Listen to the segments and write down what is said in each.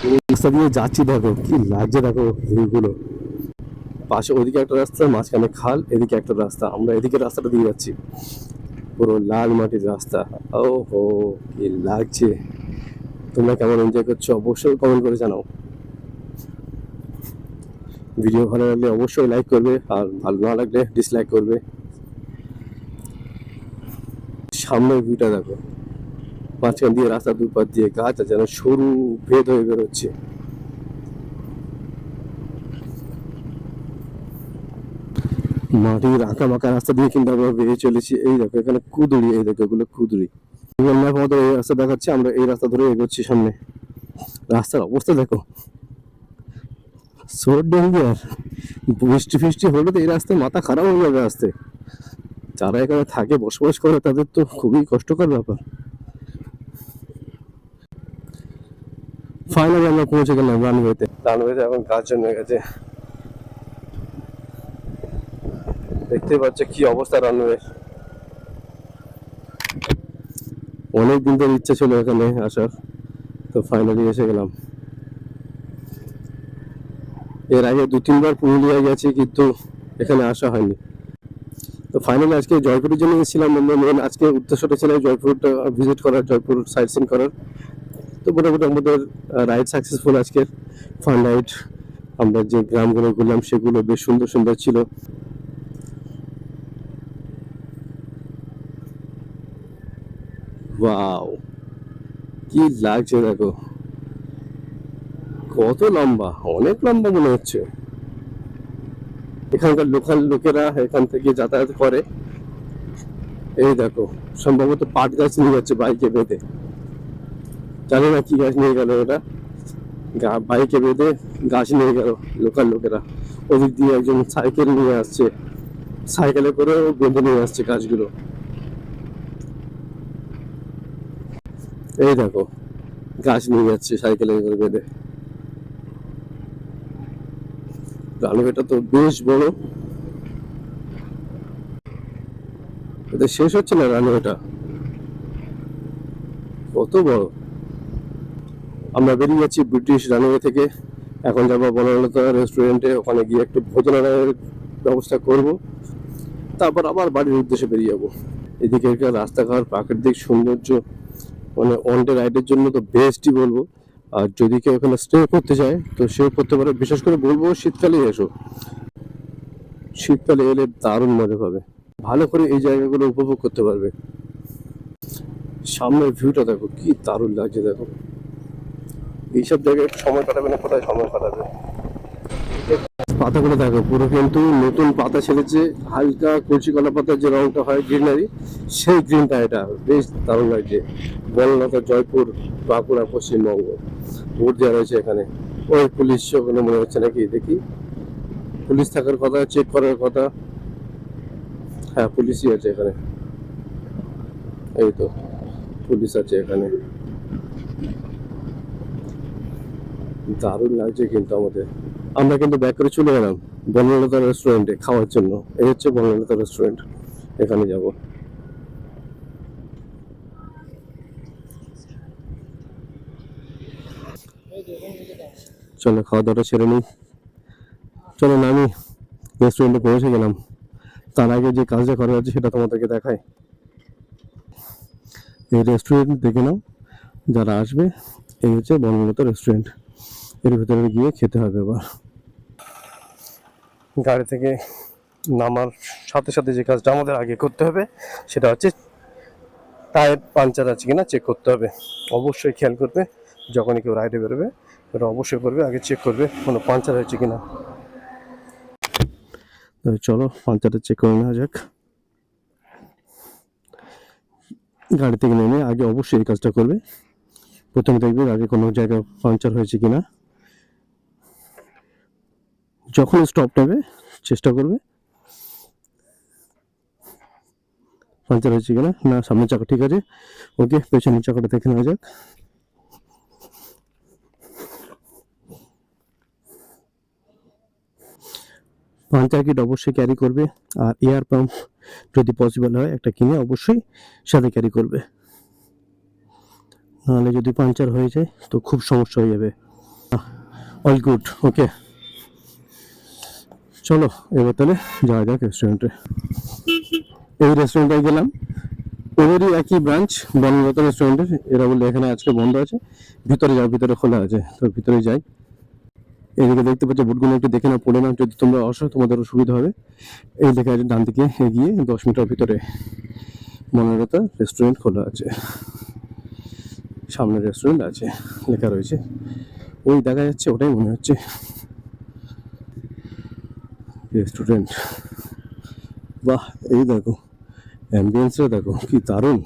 রাস্তা দিয়ে যাচ্ছি, দেখো কি লাগছে, দেখো ভিউগুলো। পাশে ওদিকে একটা রাস্তা, মাঝখানে খাল, এদিকে একটা রাস্তা, আমরা এদিকে রাস্তাটা দিয়ে যাচ্ছি, পুরো লাল মাটির রাস্তা। ও হো, কি লাগছে! তোমরা কেমন এনজয় করছো অবশ্যই কমেন্ট করে জানাও। ভিডিও ভালো লাগলে অবশ্যই লাইক করবে, আর ভালো না লাগলে ডিসলাইক করবে। সামনের ভিউটা দেখো, মাঝখান দিয়ে রাস্তা দুপাশ দিয়ে গাছ আছে, যেন সরু ভেদ হয়ে বেরোচ্ছে। মাটির আঁকা বাঁকা রাস্তা দিয়ে কিন্তু আমরা বেরিয়ে চলেছি। এই দেখো এখানে কুদুরি, এই দেখো এগুলো কুদুরি। গুগল ম্যাপ আমাদের এই রাস্তা দেখাচ্ছে, আমরা এই রাস্তা ধরে এগোচ্ছি সামনে। রাস্তার অবস্থা দেখো, সো ডেঞ্জার। বৃষ্টি ফিষ্টি হলে তো এই রাস্তায় মাথা খারাপ হয়ে যাবে আসতে। যারা এখানে থাকে, বসবাস করে, তাদের তো খুবই কষ্টকর ব্যাপার। ফাইনালি আমরা পৌঁছে গেলাম রানওয়েতে। রানওয়েতে এখন কাজ জমে গেছে, দেখতে পাচ্ছ কি অবস্থা রানওয়ে। অনেক দিন ধরে ইচ্ছা ছিল এখানে আসার, তো ফাইনালি এসে গেলাম। এর আগে 2-3 বার পুরুলিয়ায় গেছি, কিন্তু এখানে আসা হয়নি। তো ফাইনালি আজকে জয়পুরের জন্য এসেছিলাম। মেন আজকে উদ্দেশ্যটা ছিল জয়পুরটা ভিজিট করার, জয়পুর সাইট সিন করার। তো মোটামুটি আমাদের রাইড সাকসেসফুল আজকের, ফান রাইড। আমরা যে গ্রামগুলো ঘুরলাম সেগুলো বেশ সুন্দর সুন্দর ছিল। ওয়াও, কি লাগছে দেখো, কত লম্বা, অনেক লম্বা মনে হচ্ছে। এখানকার লোকাল লোকেরা এখান থেকে যাতায়াত করে। এই দেখো, সম্ভবত পাট গাছ নিয়ে যাচ্ছে বাইকে বেঁধে, জানি না কি গাছ নিয়ে গেল ওটা। বাইকে বেঁধে গাছ নিয়ে গেল লোকাল লোকেরা। ওদিক দিয়ে একজন সাইকেল নিয়ে আসছে, সাইকেলে করে বেঁধে নিয়ে আসছে গাছগুলো। এই দেখো, গাছ নিয়ে যাচ্ছে সাইকেলে করে বেঁধে। রানওয়েটা তো বেশ বড়, এটা শেষ হচ্ছে না রানওয়েটা, কত বড়। আমরা বেরিয়ে যাচ্ছি ব্রিটিশ রানওয়ে থেকে। এখন যাবো বনলতা রেস্টুরেন্টে, ওখানে গিয়ে একটু ভোজনালয়ের ব্যবস্থা করব, তারপর আবার বাড়ির উদ্দেশ্যে বেরিয়ে যাবো। এদিকে রাস্তাঘাট, প্রাকৃতিক সৌন্দর্য, মানে ওয়ান ডে রাইডের জন্য তো বেস্টই বলবো। আর যদি কেউ এখানে স্টে করতে চায় তো সেও করতে পারে, বিশেষ করে বলবো শীতকালে এসো। শীতকালে এলে দারুণ মজা পাবে, ভালো করে এই জায়গাগুলো উপভোগ করতে পারবে। সামনের ভিউটা দেখো, কি দারুণ লাগছে দেখো। এইসব জায়গায় সময় কাটাবে না, কোথায় সময় কাটাবে। পাতাগুলো দেখো, পুরো কিন্তু নতুন পাতা ছেড়েছে, হালকা কচি কলা পাতার যে রংটা হয় গ্রিনারি, সেই গ্রিনটা, এটা বেশ দারুণ লাগছে। বনলতা, জয়পুর, বাঁকুড়া, পশ্চিমবঙ্গ। ভোট দেওয়া রয়েছে এখানে। ওই পুলিশ ওখানে মনে হচ্ছে নাকি, দেখি। পুলিশ থাকার কথা, চেক করার কথা। হ্যাঁ, পুলিশই আছে এখানে, এই তো পুলিশ আছে এখানে। দারুণ লাগছে কিন্তু আমাদের। আমরা কিন্তু ব্যাক করে চলে গেলাম বনলতা রেস্টুরেন্টে খাওয়ার জন্য। এই হচ্ছে বনলতা রেস্টুরেন্ট, এখানে যাব। চলো খাওয়া দাওয়াটা সেরে নিই। চলো নামি, রেস্টুরেন্টে পৌঁছে গেলাম। তার আগে যে কাজটা করা হচ্ছে সেটা তোমাদেরকে দেখায়। এই রেস্টুরেন্ট দেখে নাও যারা আসবে, এই হচ্ছে বনলতা রেস্টুরেন্ট। এর ভিতরে গিয়ে খেতে হবে। এবার গাড়ি থেকে নামার সাথে সাথে যে কাজটা আমাদের আগে করতে হবে সেটা হচ্ছে টায়ার পাঞ্চার আছে কিনা চেক করতে হবে। অবশ্যই খেয়াল করবে, যখনই কেউ রাইডে বেরোবে এটা অবশ্যই করবে, আগে চেক করবে কোনো পাঞ্চার হয়েছে কিনা। চলো পাঞ্চারটা চেক করে নেওয়া যাক। গাড়ি থেকে নেমে আগে অবশ্যই এই কাজটা করবে। প্রথমে দেখবে আগে কোনো জায়গায় পাঞ্চার হয়েছে কিনা। যখন স্টপ নেবে চেষ্টা করবে পাঞ্চার হয়েছে কিনা। না, সামনের চাকা ঠিক আছে, ওকে, পেছনের চাকাটা দেখে নেওয়া যাক। পাঞ্চার কিট অবশ্যই ক্যারি করবে, আর এয়ার পাম্প যদি পসিবল হয় একটা কিনে অবশ্যই সাথে ক্যারি করবে, নাহলে যদি পাঞ্চার হয়ে যায় তো খুব সমস্যা হয়ে যাবে। অল গুড, ওকে। চলো এবার তাহলে যাওয়া যাক রেস্টুরেন্টে। এই রেস্টুরেন্টে গেলাম, ওদেরই একই ব্রাঞ্চ বনলতা রেস্টুরেন্টের। এরা বললে এখানে আজকে বন্ধ আছে, ভিতরে যাও, ভিতরে খোলা আছে, তো ভিতরে যাই। এদিকে দেখতে পাচ্ছ বোর্ডগুলো একটু দেখে না, পড়ে না, যদি তোমরা আসো তোমাদেরও সুবিধা হবে। এই লেখা আছে ডান দিকে এগিয়ে 10 মিটার ভিতরে বনলতা রেস্টুরেন্ট খোলা আছে, সামনে রেস্টুরেন্ট আছে লেখা রয়েছে। ওই দেখা যাচ্ছে, ওটাই মনে হচ্ছে রেস্টুরেন্ট। বাহ, এই দেখো অ্যাম্বিয়েন্সটা দেখো কি দারুণ।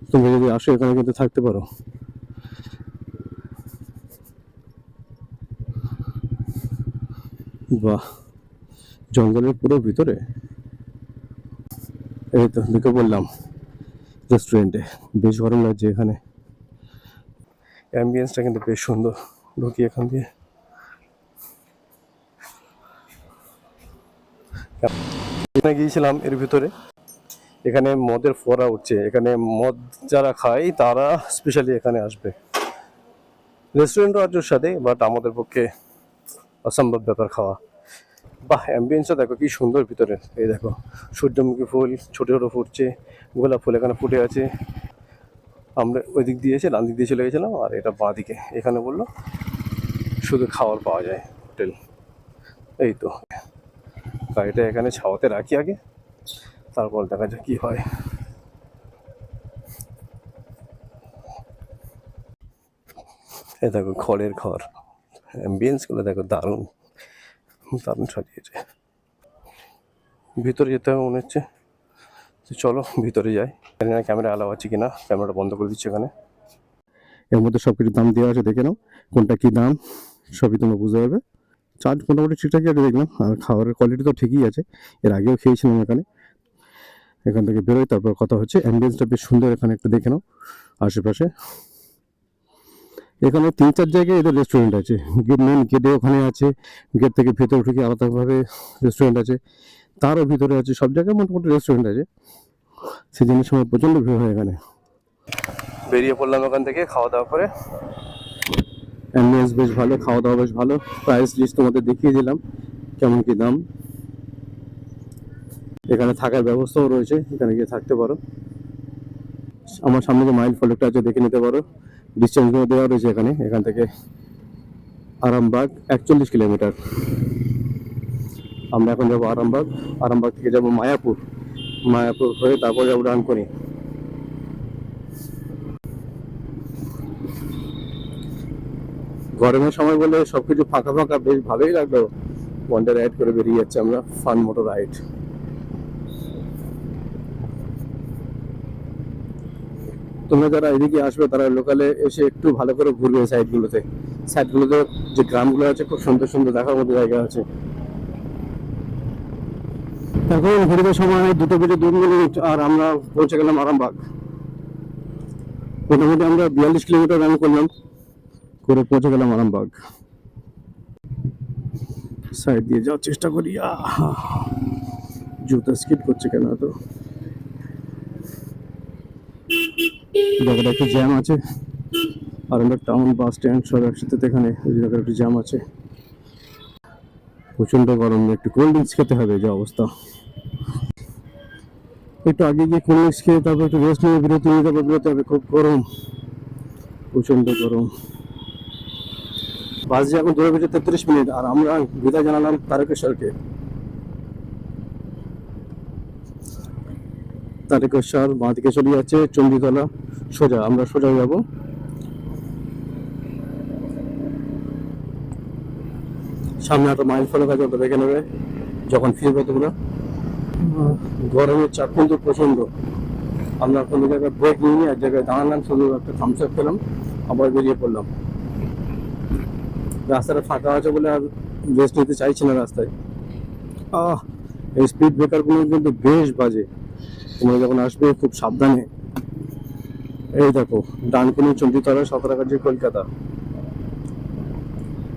তুমি যদি আসো এখানে কিন্তু থাকতে পারো। বাহ, জঙ্গলের পুরো ভিতরে। এই তো ঢুকে পড়লাম রেস্টুরেন্টে, বেশ গরম লাগছে এখানে। অ্যাম্বিয়েন্সটা কিন্তু বেশ সুন্দর। ঢুকি এখান দিয়ে। এখানে গিয়েছিলাম এর ভিতরে, এখানে মদের ফোয়ারা উঠছে। এখানে মদ যারা খায় তারা স্পেশালি এখানে আসবে। রেস্টুরেন্টও আছে ওর সাথে, বাট আমাদের পক্ষে অসম্ভব ব্যাপার খাওয়া। বাহ, অ্যাম্বিয়েন্সটা দেখো কি সুন্দর ভিতরে। এই দেখো সূর্যমুখী ফুল ছোটো ছোটো ফুটছে, গোলাপ ফুল এখানে ফুটে আছে। আমরা ওই দিক দিয়ে এসে ডান দিক দিয়ে চলে গেছিলাম, আর এটা বাঁ দিকে। এখানে বললো শুধু খাবার পাওয়া যায়, হোটেল। এই তো গাড়িটা এখানে ছাওয়াতে রাখি আগে, তারপর দেখা যাক কি হয়। এই দেখো খড়ের ঘর, অ্যাম্বিয়েন্সগুলো দেখো দারুণ দারুণ সাজিয়েছে। ভিতরে যেতে হবে মনে হচ্ছে, তো চলো ভিতরে যাই। জানি না ক্যামেরা অ্যালাউ আছে কিনা, ক্যামেরাটা বন্ধ করে দিচ্ছে এখানে। এর মধ্যে সব কিছু দাম দেওয়া আছে, দেখে নাও কোনটা কি দাম, সবই তোমরা বুঝতে পারবে। চার্জ মোটামুটি ঠিকঠাকই আছে দেখলাম, আর খাবারের কোয়ালিটি তো ঠিকই আছে। এর আগেও খেয়েছিলাম এখানে। এখান থেকে বেরোই, তারপর কথা হচ্ছে। অ্যাম্বিয়েন্সটা বেশ সুন্দর এখানে, একটু দেখে নাও আশেপাশে। এখানে 3-4 জায়গায় এদের রেস্টুরেন্ট আছে। মেন গেটে ওখানে আছে, গেট থেকে ভেতরে ঢুকে আলাদাভাবে রেস্টুরেন্ট আছে, তারও ভিতরে আছে। সব জায়গায় মোটামুটি রেস্টুরেন্ট আছে। সিজনের সময় প্রচণ্ড ভিড় হয় এখানে। বেরিয়ে পড়লাম ওখান থেকে খাওয়া দাওয়া করে। অ্যাম্বিয়েন্স বেশ ভালো, খাওয়া দাওয়া বেশ ভালো। প্রাইস লিস্ট তোমাদের দেখিয়ে দিলাম কেমন কি দাম। এখানে থাকার ব্যবস্থাও রয়েছে, এখানে গিয়ে থাকতে পারো। আমার সামনে যে মাইল ফলকটা আছে দেখে নিতে পারো, ডিস্টেন্সগুলো দেওয়া রয়েছে এখানে। এখান থেকে আরামবাগ 41 কিলোমিটার। আমরা এখন যাবো আরামবাগ, আরামবাগ থেকে যাবো মায়াপুর, মায়াপুর হয়ে তারপর যাবো ডানকুনি। গরমের সময় বলে সবকিছু ফাঁকা ফাঁকা, বেশ ভালোই লাগলো। ওয়ানডে রাইড করে বেরিয়ে যাচ্ছে আমরা, ফান মোটর রাইড। তোমরা যারা এদিকে আসবে তারা লোকালে এসে একটু ভালো করে ঘুরবে সাইডগুলোতে। সাইডগুলোতে যে গ্রামগুলো আছে খুব সুন্দর সুন্দর দেখার মতো জায়গা আছে। এখন ঘুরবে সময় 2:02, আর আমরা পৌঁছে গেলাম আরামবাগ। মোটামুটি আমরা 42 কিলোমিটার রান করলাম, করে পৌঁছে গেলাম আরামবাগ। সাইড দিয়ে যাওয়ার চেষ্টা করি। জুতা স্কিপ করছে কেন তো, জায়গাটা একটু জ্যাম আছে। আরামবাগ টাউন বাস স্ট্যান্ড সব একসাথে, এখানে ওই জায়গাটা একটু জ্যাম আছে। প্রচন্ড গরম, একটু কোল্ড ড্রিঙ্কস খেতে হবে যে অবস্থা। একটু আগে গিয়ে কোল্ড ড্রিঙ্কস খেয়ে তারপর একটু রেস্ট নিয়ে বিরতি নিয়ে তারপর বেরোতে হবে। খুব গরম, প্রচন্ড গরম। বাস যে এখন 2:33, আর আমরা বিদায় জানালাম তারকেশ্বরকে। তারকেশ্বর বাঁ দিকে চলে যাচ্ছে চণ্ডীতলা সোজা, আমরা সোজা যাব। সামনে একটা মাইল ফলক আছে, ওটা দেখে নেবে যখন ফিরবে তোমরা। গরমের চাপ কিন্তু প্রচন্ড। আমরা কোনো জায়গায় ব্রেক নিয়ে এক জায়গায় দাঁড়ালাম, শুধু একটা থামস আপ খেলাম, আবার বেরিয়ে পড়লাম। রাস্তাটা ফাঁকা আছে বলে আর রেস্ট নিতে চাইছি না রাস্তায়। এই স্পিড ব্রেকারগুলো কিন্তু বেশ বাজে, তোমরা যখন আসবে খুব সাবধানে। এই দেখো ডানকুনি, চণ্ডীতলা, সাঁতরাগাছি, কলকাতা।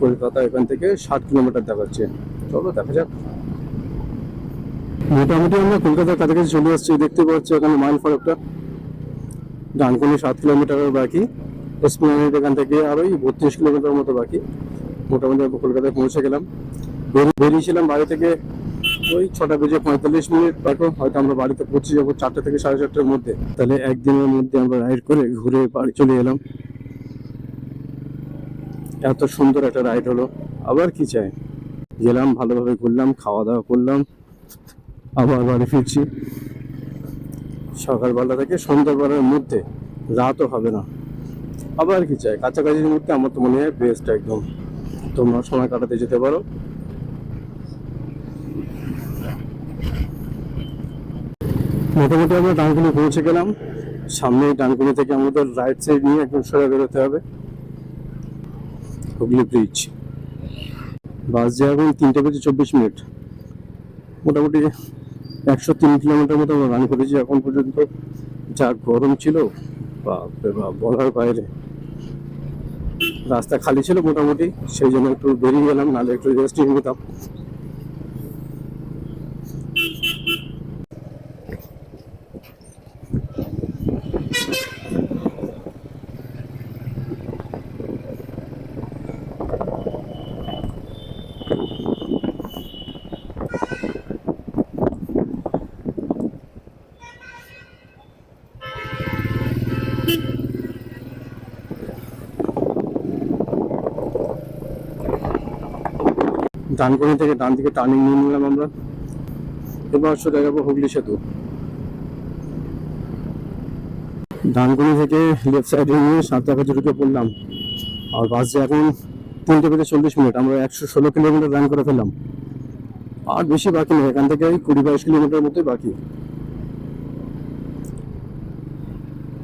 কলকাতা এখান থেকে 60 কিলোমিটার দেখাচ্ছে। চলো দেখা যাক। মোটামুটি আমরা কলকাতার কাছাকাছি চলে আসছি, দেখতে পাচ্ছি এখানে মাইল ফলকটা। ডানকুনি 7 কিলোমিটারের বাকি, এসপ্ল্যানেড এখান থেকে আর ওই 32 কিলোমিটার মতো বাকি। মোটামুটি আমরা কলকাতায় পৌঁছে গেলাম। বেরিয়েছিলাম বাড়ি থেকে ওই 6:45, দেখো হয়তো আমরা বাড়িতে পৌঁছে যাবো 4টা থেকে 4:30টার মধ্যে। তাহলে একদিনের মধ্যে আমরা রাইড করে ঘুরে বাড়ি চলে এলাম। এত সুন্দর একটা রাইড হলো, আবার কি চাই। গেলাম, ভালোভাবে ঘুরলাম, খাওয়া দাওয়া করলাম, আবার বাড়ি ফিরছি। সকালবেলা থেকে সন্ধ্যাবেলার মধ্যে, রাতও হবে না। আবার কি চাই, কাছাকাছির মধ্যে আমার তো মনে হয় বেস্ট একদম। তোমরা সময় কাটাতে যেতে পারো। মোটামুটি আমরা ডানকুনি পৌঁছে গেলাম। সামনে ডানকুনি থেকে আমাদের রাইট সাইড নিয়ে একদম সোজা বেরোতে হবে হুগলি ব্রিজ। বাস যে এখন 3:24। মোটামুটি 103 কিলোমিটার মতো আমরা রান করেছি এখন পর্যন্ত। যা গরম ছিল বাপরে বাপ, বলার বাইরে। রাস্তা খালি ছিল মোটামুটি, সেই জন্য একটু বেরিয়ে গেলাম, নাহলে একটু রেস্ট নিয়ে নিতাম। ডানকুনি থেকে ডান দিকে টার্নিং নিয়ে নিলাম আমরা। এবার সোজা যাবো হুগলি সেতু। ডানকুনি থেকে লেফট সাইডে নিয়ে সাঁতরাগাছি ঢুকে পড়লাম। আর বাস যে এখন 3:40। আমরা 116 কিলোমিটার রান করে ফেললাম। আর বেশি বাকি নেই, এখান থেকে 20-22 কিলোমিটার মতোই বাকি।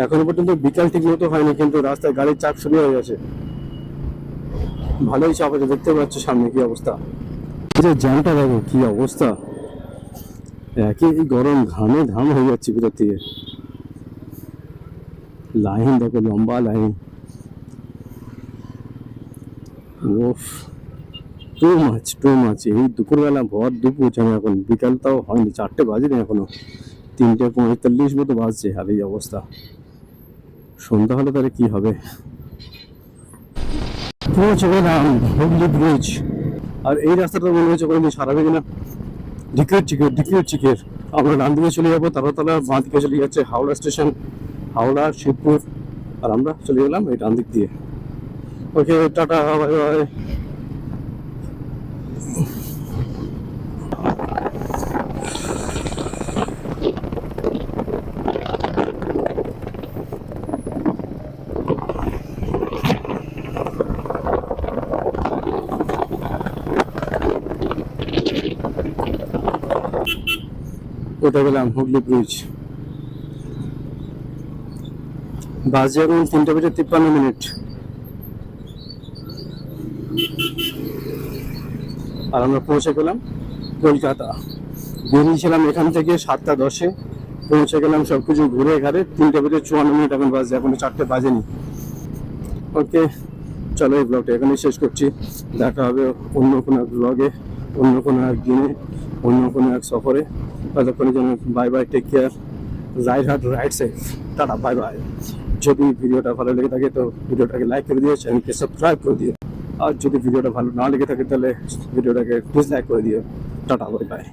এখনো পর্যন্ত বিকাল ঠিক মতো হয়নি, কিন্তু রাস্তায় গাড়ির চাপ শুরু হয়ে গেছে। ভালোই চাপ আছে, দেখতে পাচ্ছ সামনে কি অবস্থা। যে জ্যামটা দেখো কি অবস্থা, একই গরম, ঘামে ঘাম হয়ে যাচ্ছে ভিতর থেকে। লাইন দেখো, লম্বা লাইন। ওফ, টু মাছ টু মাছ। এই দুপুরবেলা, ভর দুপুর যেন, এখন বিকালটাও হয়নি, 4টে বাজেনি এখনো, 3:45 মতো বাজছে। আর এই অবস্থা, সন্ধ্যা হলে তাহলে কি হবে। পৌঁছে গেলাম হুগলি ব্রিজ। আর এই রাস্তাটা মনে হচ্ছে কোনোদিন সারাবে কিনা। ডিক্রির চিকের আমরা ডান দিকে চলে যাবো, তারতলা বাঁ দিকে চলে যাচ্ছে হাওড়া স্টেশন, হাওড়া শিবপুর। আর আমরা চলে গেলাম এই ডান দিক দিয়ে। ওকে, টাটা, বাই বাই। উঠে গেলাম হুগলি ব্রিজ। বাজে এখন 3:53। আর আমরা পৌঁছে গেলাম কলকাতা। বেরিয়েছিলাম এখান থেকে 7:10, পৌঁছে গেলাম সবকিছু ঘুরে ঘাড়ে 3:54। এখন বাজে, এখনো 4টে বাজেনি। ওকে, চলো এই ব্লগটা এখানেই শেষ করছি। দেখা হবে অন্য কোনো এক ব্লগে, অন্য কোনো এক দিনে, অন্য কোনো এক সফরে। ততক্ষণের জন্য bye bye, take care, ride safe, tata, bye bye. যদি ভিডিওটা ভালো লেগে থাকে তো ভিডিওটাকে লাইক করে দিও, চ্যানেলকে সাবস্ক্রাইব করে দিও। আর যদি ভিডিওটা ভালো না লেগে থাকে তাহলে ভিডিওটাকে ডিসলাইক করে দিও। Tata, bye by.